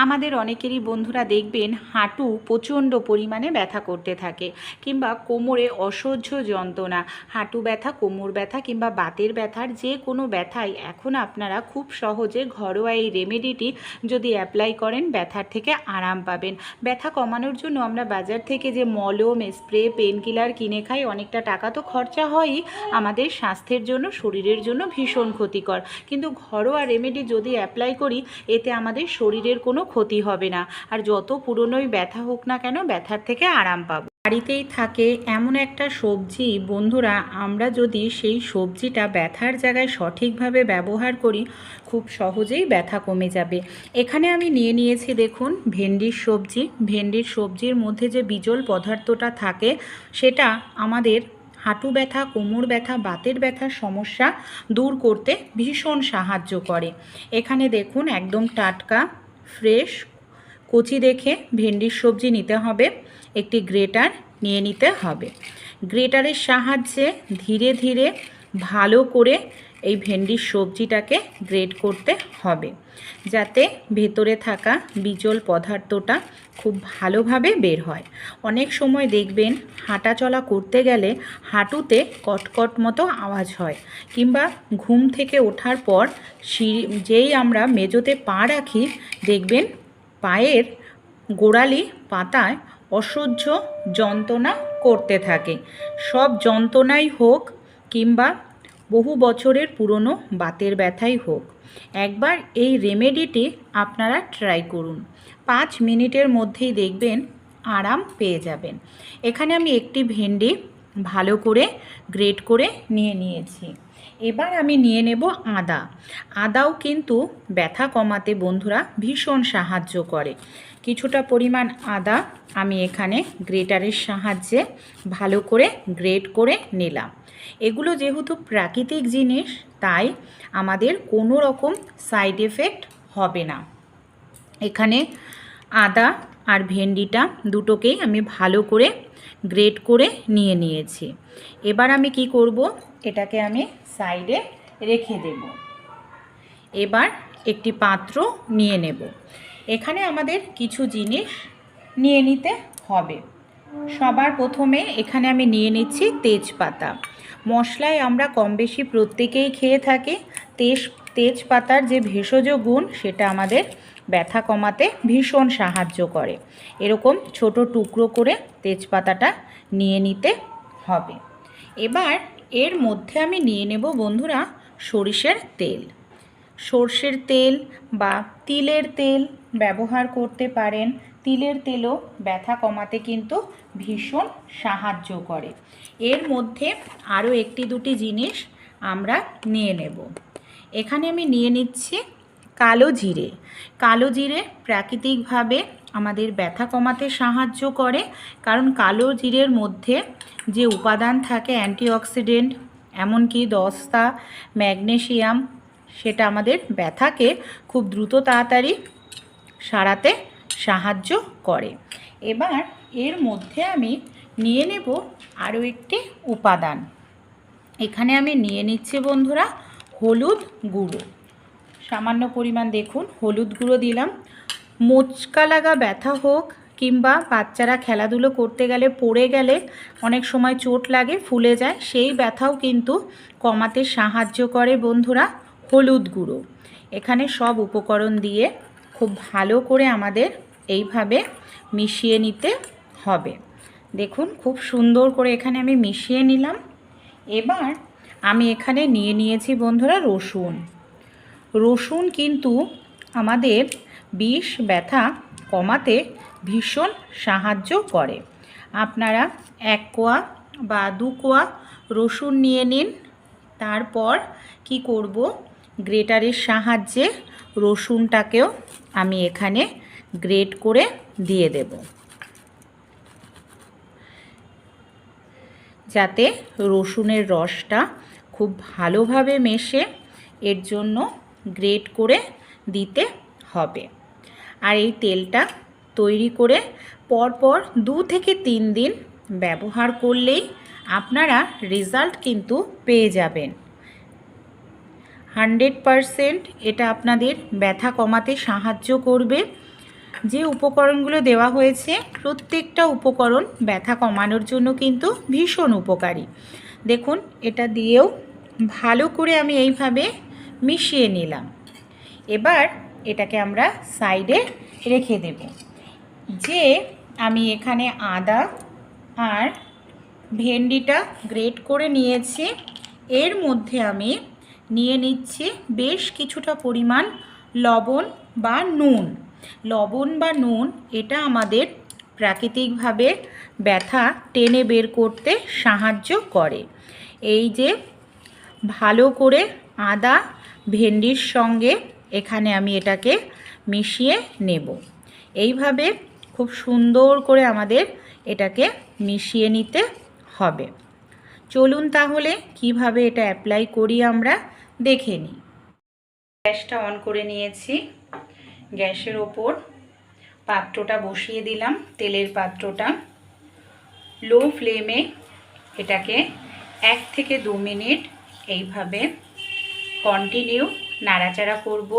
আমাদের অনেকেরই বন্ধুরা দেখবেন হাঁটু প্রচণ্ড পরিমাণে ব্যথা করতে থাকে, কিংবা কোমরে অসহ্য যন্ত্রণা। হাঁটু ব্যথা, কোমর ব্যথা কিংবা বাতের ব্যথার যে কোনো ব্যথাই এখন আপনারা খুব সহজে ঘরোয়া এই রেমেডিটি যদি অ্যাপ্লাই করেন ব্যথার থেকে আরাম পাবেন। ব্যথা কমানোর জন্য আমরা বাজার থেকে যে মলম, স্প্রে, পেন কিলার কিনে খাই, অনেকটা টাকা তো খরচা হয়ই, আমাদের স্বাস্থ্যের জন্য, শরীরের জন্য ভীষণ ক্ষতিকর। কিন্তু ঘরোয়া রেমেডি যদি অ্যাপ্লাই করি, এতে আমাদের শরীরের কোনো ক্ষতি হবে না, আর যত পুরনোই ব্যথা হোক না কেন ব্যথার থেকে আরাম পাবো। বাড়িতেই থাকে এমন একটা সবজি বন্ধুরা, আমরা যদি সেই সবজিটা ব্যথার জায়গায় সঠিকভাবে ব্যবহার করি, খুব সহজেই ব্যথা কমে যাবে। এখানে আমি নিয়ে নিয়েছি দেখুন ভেন্ডির সবজি। ভেন্ডির সবজির মধ্যে যে বিজল পদার্থটা থাকে, সেটা আমাদের হাঁটু ব্যথা, কোমর ব্যথা, বাতের ব্যথার সমস্যা দূর করতে ভীষণ সাহায্য করে। এখানে দেখুন একদম টাটকা ফ্রেশ কচি দেখে ভেন্ডির সবজি নিতে হবে। একটি গ্রেটার নিয়ে নিতে হবে। গ্রেটারের সাহায্যে ধীরে ধীরে ভালো করে এই ভেন্ডির সবজিটাকে গ্রেট করতে হবে, যাতে ভেতরে থাকা বিজল পদার্থটা খুব ভালোভাবে বের হয়। অনেক সময় দেখবেন হাঁটাচলা করতে গেলে হাঁটুতে কটকট মতো আওয়াজ হয়, কিংবা ঘুম থেকে ওঠার পর যেই আমরা মেজোতে পা রাখি, দেখবেন পায়ের গোড়ালি পাতায় অসহ্য যন্ত্রণা করতে থাকে। সব যন্ত্রণাই হোক কিংবা বহু বছরের পুরনো বাতের ব্যথাই হোক, একবার এই রেমেডিটি আপনারা ট্রাই করুন। 5 মিনিটের মধ্যেই দেখবেন আরাম পেয়ে যাবেন। এখানে আমি একটি ভেন্ডি ভালো করে গ্রেট করে নিয়ে নিয়েছি। এবার আমি নিয়ে নেব আদা। আদাও কিন্তু ব্যথা কমাতে বন্ধুরা ভীষণ সাহায্য করে। কিছুটা পরিমাণ আদা আমি এখানে গ্রেটারের সাহায্যে ভালো করে গ্রেট করে নিলাম। এগুলো যেহেতু প্রাকৃতিক জিনিস, তাই আমাদের কোনো রকম সাইড এফেক্ট হবে না। এখানে আদা আর ভেন্ডিটা দুটোকেই আমি ভালো করে গ্রেট করে নিয়ে নিয়েছি। এবার আমি কি করব, এটাকে আমি সাইডে রেখে দেব। এবার একটি পাত্র নিয়ে নেব। এখানে আমাদের কিছু জিনিস নিয়ে নিতে হবে। সবার প্রথমে এখানে আমি নিয়ে নিচ্ছি তেজপাতা। মশলায় আমরা কম বেশি প্রত্যেকেই খেয়ে থাকি। তেজপাতার যে ভেষজ গুণ, সেটা আমাদের ব্যথা কমাতে ভীষণ সাহায্য করে। এরকম ছোট টুকরো করে তেজপাতাটা নিয়ে নিতে হবে। এবার এর মধ্যে আমি নিয়ে নেব বন্ধুরা সরিষার তেল। সর্ষের তেল বা তিলের তেল ব্যবহার করতে পারেন। তিলের তেলও ব্যথা কমাতে কিন্তু ভীষণ সাহায্য করে। এর মধ্যে আরও একটি দুটি জিনিস আমরা নিয়ে নেব। এখানে আমি নিয়ে নিচ্ছি কালো জিরে। কালো জিরে প্রাকৃতিকভাবে আমাদের ব্যথা কমাতে সাহায্য করে, কারণ কালো জিরের মধ্যে যে উপাদান থাকে অ্যান্টিঅক্সিডেন্ট, এমনকি দস্তা, ম্যাগনেসিয়াম, সেটা আমাদের ব্যথাকে খুব দ্রুত তাড়াতাড়ি সারাতে সাহায্য করে। এবার এর মধ্যে আমি নিয়ে নেব আরও একটি উপাদান। এখানে আমি নিয়ে নিচ্ছি বন্ধুরা হলুদ গুঁড়ো। সামান্য পরিমাণ দেখুন হলুদ গুঁড়ো দিলাম। মোচকা লাগা ব্যথা হোক কিংবা বাচ্চারা খেলাধুলো করতে গেলে পড়ে গেলে অনেক সময় চোট লাগে, ফুলে যায়, সেই ব্যথাও কিন্তু কমাতে সাহায্য করে বন্ধুরা হলুদ গুঁড়ো। এখানে সব উপকরণ দিয়ে খুব ভালো করে আমাদের এইভাবে মিশিয়ে নিতে হবে। দেখুন খুব সুন্দর করে এখানে আমি মিশিয়ে নিলাম। এবার আমি এখানে নিয়ে নিয়েছি বন্ধুরা রসুন। রসুন কিন্তু আমাদের বিষ ব্যথা কমাতে ভীষণ সাহায্য করে। আপনারা 1 কোয়া বা 2 কোয়া রসুন নিয়ে নিন। তারপর কি করব, গ্রেটারের সাহায্যে রসুনটাকেও আমি এখানে গ্রেট করে দিয়ে দেব, যাতে রসুনের রসটা খুব ভালোভাবে মেশে। এর জন্য গ্রেট করে দিতে হবে। আর এই তেলটা তৈরি করে পরপর 2 থেকে 3 দিন ব্যবহার করলেই আপনারা রেজাল্ট কিন্তু পেয়ে যাবেন। 100% এটা আপনাদের ব্যথা কমাতে সাহায্য করবে। যে উপকরণগুলো দেওয়া হয়েছে প্রত্যেকটা উপকরণ ব্যথা কমানোর জন্য কিন্তু ভীষণ উপকারী। দেখুন এটা দিয়েও ভালো করে আমি এইভাবে মিশিয়ে নিলাম। এবার এটাকে আমরা সাইডে রেখে দেব। যে আমি এখানে আদা আর ভেন্ডিটা গ্রেট করে নিয়েছি, এর মধ্যে আমি নিয়ে নিচ্ছি বেশ কিছুটা পরিমাণ লবণ বা নুন। লবণ বা নুন এটা আমাদের প্রাকৃতিকভাবে ব্যথা টেনে বের করতে সাহায্য করে। এই যে ভালো করে আদা ভেন্ডির সঙ্গে এখানে আমি এটাকে মিশিয়ে নেব। এইভাবে খুব সুন্দর করে আমাদের এটাকে মিশিয়ে নিতে হবে। চলুন তাহলে কিভাবে এটা অ্যাপ্লাই করি আমরা দেখে নিই। গ্যাসটা অন করে নিয়েছি। গ্যাসের ওপর পাত্রটা বসিয়ে দিলাম, তেলের পাত্রটা। লো ফ্লেমে এটাকে 1 থেকে 2 মিনিট এইভাবে কন্টিনিউ নাড়াচাড়া করব।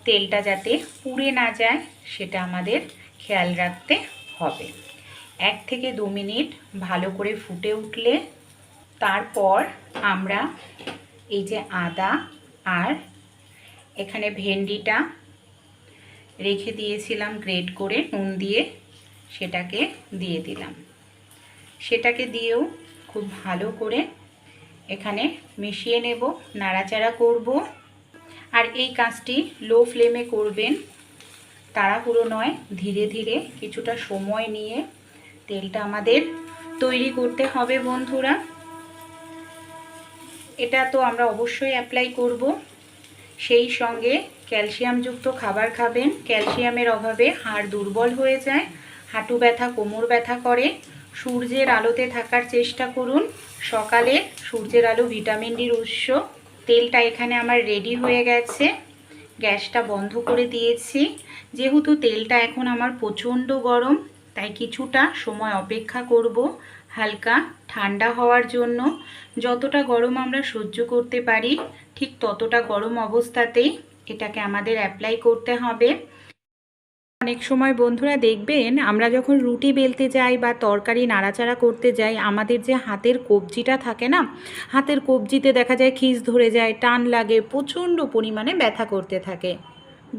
তেলটা যাতে পুড়ে না যায় সেটা আমাদের খেয়াল রাখতে হবে। 1 থেকে 2 মিনিট ভালো করে ফুটে উঠলে তারপর আমরা এই যে আদা আর এখানে ভেন্ডিটা রেখে দিয়েছিলাম গ্রেট করে নুন দিয়ে, সেটাকে দিয়ে দিলাম। সেটাকে দিয়েও খুব ভালো করে এখানে মিশিয়ে নেব, নাড়াচাড়া করব। আর এই কাজটি লো ফ্লেমে করবেন, তাড়াহুড়ো নয়, ধীরে ধীরে কিছুটা সময় নিয়ে তেলটা আমাদের তৈরি করতে হবে বন্ধুরা। এটা তো আমরা অবশ্যই অ্যাপ্লাই করব। সেই সঙ্গে ক্যালসিয়ামযুক্ত খাবার খাবেন। ক্যালসিয়ামের অভাবে হাড় দুর্বল হয়ে যায়, হাঁটু ব্যথা কোমর ব্যথা করে। সূর্যের আলোতে থাকার চেষ্টা করুন। সকালে সূর্যের আলো ভিটামিন ডির উৎস। তেলটা এখানে আমার রেডি হয়ে গেছে। গ্যাসটা বন্ধ করে দিয়েছি। যেহেতু তেলটা এখন আমার প্রচণ্ড গরম, তাই কিছুটা সময় অপেক্ষা করব হালকা ঠান্ডা হওয়ার জন্য। যতটা গরম আমরা সহ্য করতে পারি ঠিক ততটা গরম অবস্থাতেই এটাকে আমাদের অ্যাপ্লাই করতে হবে। অনেক সময় বন্ধুরা দেখবেন আমরা যখন রুটি বেলতে যাই বা তরকারি নাড়াচাড়া করতে যাই, আমাদের যে হাতের কবজিটা থাকে না, হাতের কবজিতে দেখা যায় খিঁচ ধরে যায়, টান লাগে, প্রচণ্ড পরিমাণে ব্যথা করতে থাকে।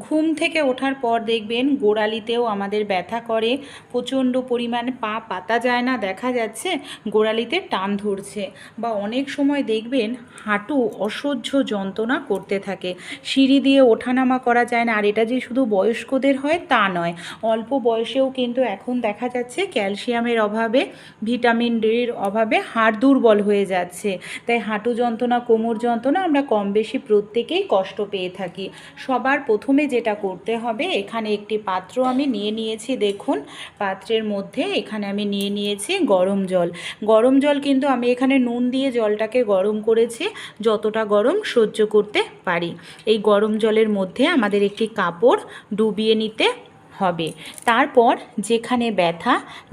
ঘুম থেকে ওঠার পর দেখবেন গোড়ালিতেও আমাদের ব্যথা করে, প্রচণ্ড পরিমাণে পা পাতা যায় না, দেখা যাচ্ছে গোড়ালিতে টান ধরছে। বা অনেক সময় দেখবেন হাঁটু অসহ্য যন্ত্রণা করতে থাকে, সিঁড়ি দিয়ে ওঠানামা করা যায় না। আর এটা যে শুধু বয়স্কদের হয় তা নয়, অল্প বয়সেও কিন্তু এখন দেখা যাচ্ছে ক্যালসিয়ামের অভাবে ভিটামিন ডির অভাবে হাড় দুর্বল হয়ে যাচ্ছে। তাই হাঁটু যন্ত্রণা কোমর যন্ত্রণা আমরা কম বেশি প্রত্যেকেই কষ্ট পেয়ে থাকি। সবার প্রথমে যেটা করতে হবে, এখানে একটি পাত্র আমি নিয়ে নিয়েছি। দেখুন পাত্রের মধ্যে এখানে আমি নিয়ে নিয়েছি গরম জল। গরম জল কিন্তু আমি এখানে নুন দিয়ে জলটাকে গরম করেছি, যতটা গরম সহ্য করতে পারি। এই গরম জলের মধ্যে আমাদের একটি কাপড় ডুবিয়ে নিতে হবে। তারপর যেখানে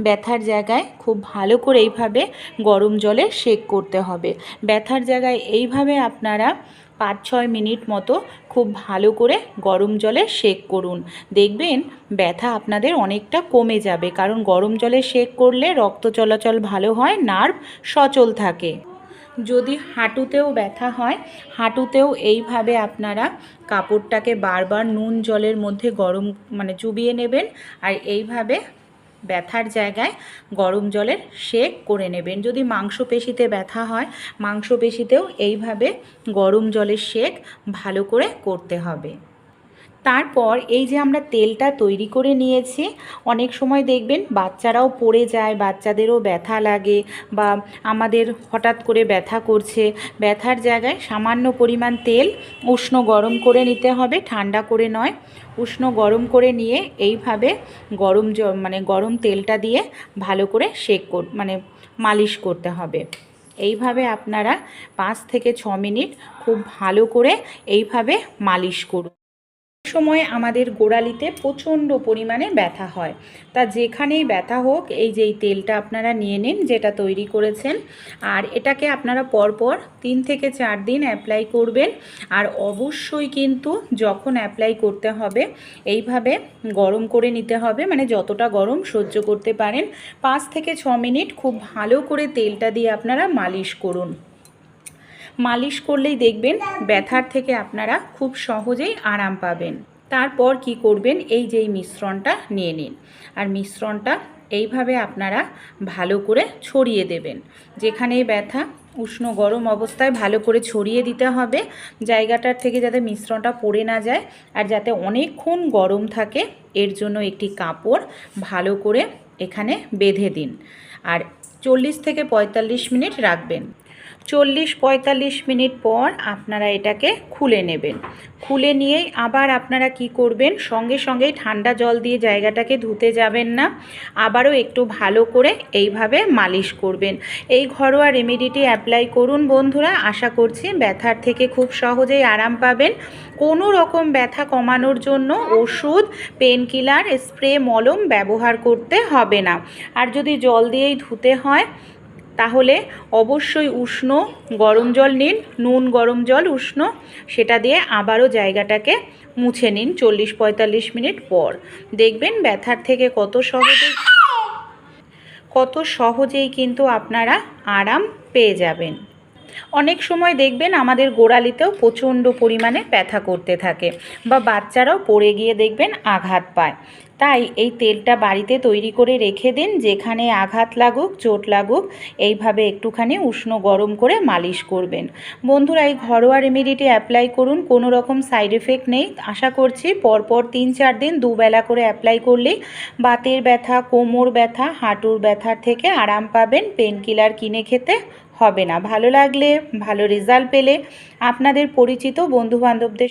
ব্যথার জায়গায় খুব ভালো করে এইভাবে গরম জলে সেক করতে হবে। ব্যথার জায়গায় এইভাবে আপনারা 5-6 মিনিট মতো খুব ভালো করে গরম জলে সেক করুন। দেখবেন ব্যথা আপনাদের অনেকটা কমে যাবে, কারণ গরম জলে সেক করলে রক্ত চলাচল ভালো হয়, নার্ভ সচল থাকে। যদি হাঁটুতেও ব্যথা হয়, হাঁটুতেও এইভাবে আপনারা কাপড়টাকে বারবার নুন জলের মধ্যে গরম চুবিয়ে নেবেন, আর এইভাবে ব্যথার জায়গায় গরম জলের সেক করে নেবেন। যদি মাংসপেশিতে ব্যথা হয়, মাংসপেশিতেও এইভাবে গরম জলের সেক ভালো করে করতে হবে। তারপর এই যে আমরা তেলটা তৈরি করে নিয়েছি, অনেক সময় দেখবেন বাচ্চারাও পড়ে যায়, বাচ্চাদেরও ব্যথা লাগে, বা আমাদের হঠাৎ করে ব্যথা করছে। ব্যথার জায়গায় সামান্য পরিমাণ তেল উষ্ণ গরম করে নিতে হবে, ঠান্ডা করে নয়। উষ্ণ গরম করে নিয়ে এইভাবে গরম তেলটা দিয়ে ভালো করে মালিশ করতে হবে। এইভাবে আপনারা 5 থেকে 6 মিনিট খুব ভালো করে এইভাবে মালিশ করুন। সময় আমাদের গোড়ালিতে প্রচণ্ড পরিমাণে ব্যথা হয়। তা যেখানেই ব্যথা হোক, এই যে এই তেলটা আপনারা নিয়ে নিন যেটা তৈরি করেছেন, আর এটাকে আপনারা পরপর 3 থেকে 4 দিন অ্যাপ্লাই করবেন। আর অবশ্যই কিন্তু যখন অ্যাপ্লাই করতে হবে এইভাবে গরম করে নিতে হবে, মানে যতটা গরম সহ্য করতে পারেন। 5 থেকে 6 মিনিট খুব ভালো করে তেলটা দিয়ে আপনারা মালিশ করুন। মালিশ করলেই দেখবেন ব্যথার থেকে আপনারা খুব সহজেই আরাম পাবেন। তারপর কি করবেন, এই যে মিশ্রণটা নিয়ে নিন, আর মিশ্রণটা এইভাবে আপনারা ভালো করে ছড়িয়ে দেবেন। যেখানেই ব্যথা উষ্ণ গরম অবস্থায় ভালো করে ছড়িয়ে দিতে হবে, জায়গাটার থেকে যাতে মিশ্রণটা পড়ে না যায় আর যাতে অনেকক্ষণ গরম থাকে। এর জন্য একটি কাপড় ভালো করে এখানে বেঁধে দিন, আর 40 থেকে 45 মিনিট রাখবেন। 40-45 মিনিট পর আপনারা এটাকে খুলে নেবেন। খুলে নিয়েই আবার আপনারা কি করবেন, সঙ্গে সঙ্গেই ঠান্ডা জল দিয়ে জায়গাটাকে ধুতে যাবেন না, আবারও একটু ভালো করে এইভাবে মালিশ করবেন। এই ঘরোয়া রেমেডিটি অ্যাপ্লাই করুন বন্ধুরা, আশা করছি ব্যথার থেকে খুব সহজেই আরাম পাবেন। কোনো রকম ব্যথা কমানোর জন্য ওষুধ, পেনকিলার, স্প্রে, মলম ব্যবহার করতে হবে না। আর যদি জল দিয়েই ধুতে হয় তাহলে অবশ্যই উষ্ণ গরম জল নিন, নুন গরম জল উষ্ণ, সেটা দিয়ে আবারও জায়গাটাকে মুছে নিন 40-45 মিনিট পর। দেখবেন ব্যথার থেকে কত সহজেই কিন্তু আপনারা আরাম পেয়ে যাবেন। অনেক সময় দেখবেন আমাদের গোড়ালিতেও প্রচণ্ড পরিমাণে ব্যথা করতে থাকে, বা বাচ্চারাও পড়ে গিয়ে দেখবেন আঘাত পায়। তাই এই তেলটা বাড়িতে তৈরি করে রেখে দিন, যেখানে আঘাত লাগুক, চোট লাগুক, এইভাবে একটুখানি উষ্ণ গরম করে মালিশ করবেন। বন্ধুরা, এই ঘরোয়া রেমেডিটি অ্যাপ্লাই করুন, কোনো রকম সাইড এফেক্ট নেই। আশা করছি পরপর 3-4 দিন দুবেলা করে অ্যাপ্লাই করলেই বাতের ব্যথা, কোমর ব্যথা, হাঁটুর ব্যথার থেকে আরাম পাবেন। পেনকিলার কিনে খেতে হবে না। ভালো লাগলে, ভালো রেজাল্ট পেলে আপনাদের পরিচিত বন্ধুবান্ধবদের